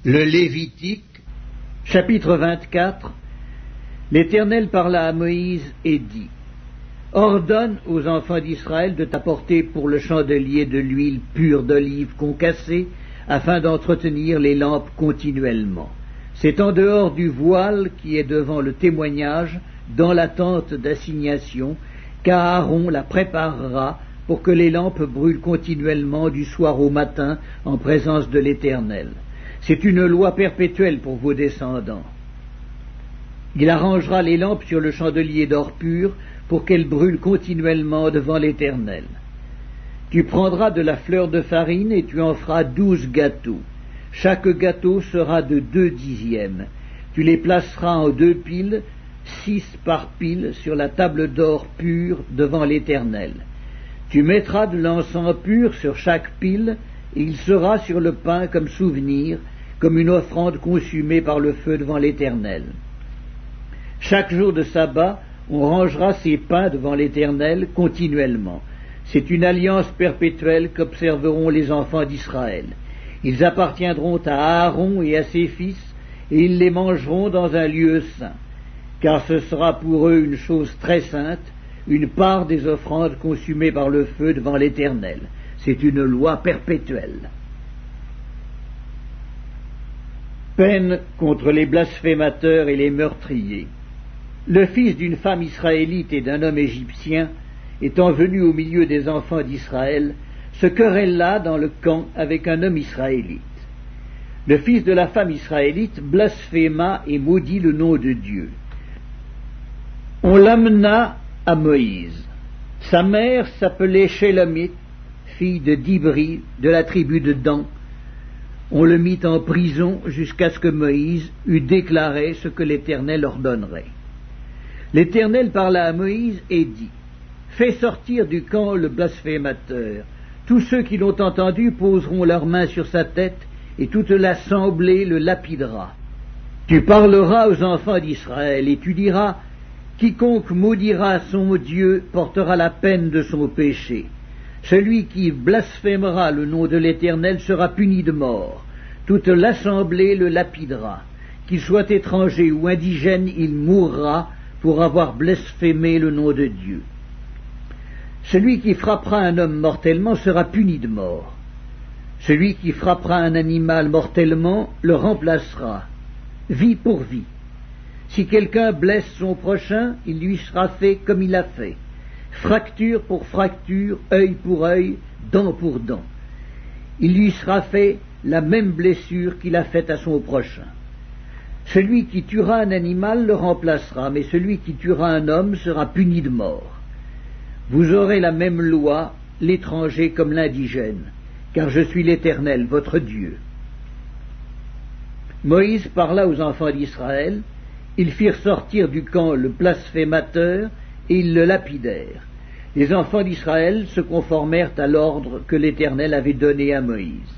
Le Lévitique, chapitre 24. L'Éternel parla à Moïse et dit: Ordonne aux enfants d'Israël de t'apporter pour le chandelier de l'huile pure d'olive concassée, afin d'entretenir les lampes continuellement. C'est en dehors du voile qui est devant le témoignage, dans la tente d'assignation, qu'Aaron la préparera pour que les lampes brûlent continuellement du soir au matin en présence de l'Éternel. C'est une loi perpétuelle pour vos descendants. Il arrangera les lampes sur le chandelier d'or pur pour qu'elles brûlent continuellement devant l'Éternel. Tu prendras de la fleur de farine et tu en feras 12 gâteaux. Chaque gâteau sera de 2 dixièmes. Tu les placeras en 2 piles, 6 par pile, sur la table d'or pur devant l'Éternel. Tu mettras de l'encens pur sur chaque pile, et il sera sur le pain comme souvenir, comme une offrande consumée par le feu devant l'Éternel. Chaque jour de sabbat, on rangera ces pains devant l'Éternel continuellement. C'est une alliance perpétuelle qu'observeront les enfants d'Israël. Ils appartiendront à Aaron et à ses fils, et ils les mangeront dans un lieu saint, car ce sera pour eux une chose très sainte, une part des offrandes consumées par le feu devant l'Éternel. C'est une loi perpétuelle. Peine contre les blasphémateurs et les meurtriers. Le fils d'une femme israélite et d'un homme égyptien, étant venu au milieu des enfants d'Israël, se querella dans le camp avec un homme israélite. Le fils de la femme israélite blasphéma et maudit le nom de Dieu. On l'amena à Moïse. Sa mère s'appelait Shélamite, fille de Dibri, de la tribu de Dan. On le mit en prison jusqu'à ce que Moïse eût déclaré ce que l'Éternel ordonnerait. L'Éternel parla à Moïse et dit: Fais sortir du camp le blasphémateur. Tous ceux qui l'ont entendu poseront leurs mains sur sa tête, et toute l'assemblée le lapidera. Tu parleras aux enfants d'Israël, et tu diras: Quiconque maudira son Dieu portera la peine de son péché. Celui qui blasphémera le nom de l'Éternel sera puni de mort. Toute l'assemblée le lapidera. Qu'il soit étranger ou indigène, il mourra pour avoir blasphémé le nom de Dieu. Celui qui frappera un homme mortellement sera puni de mort. Celui qui frappera un animal mortellement le remplacera, vie pour vie. Si quelqu'un blesse son prochain, il lui sera fait comme il a fait. Fracture pour fracture, œil pour œil, dent pour dent. Il lui sera fait la même blessure qu'il a faite à son prochain. Celui qui tuera un animal le remplacera, mais celui qui tuera un homme sera puni de mort. Vous aurez la même loi, l'étranger comme l'indigène, car je suis l'Éternel, votre Dieu. Moïse parla aux enfants d'Israël. Ils firent sortir du camp le blasphémateur, et ils le lapidèrent. Les enfants d'Israël se conformèrent à l'ordre que l'Éternel avait donné à Moïse.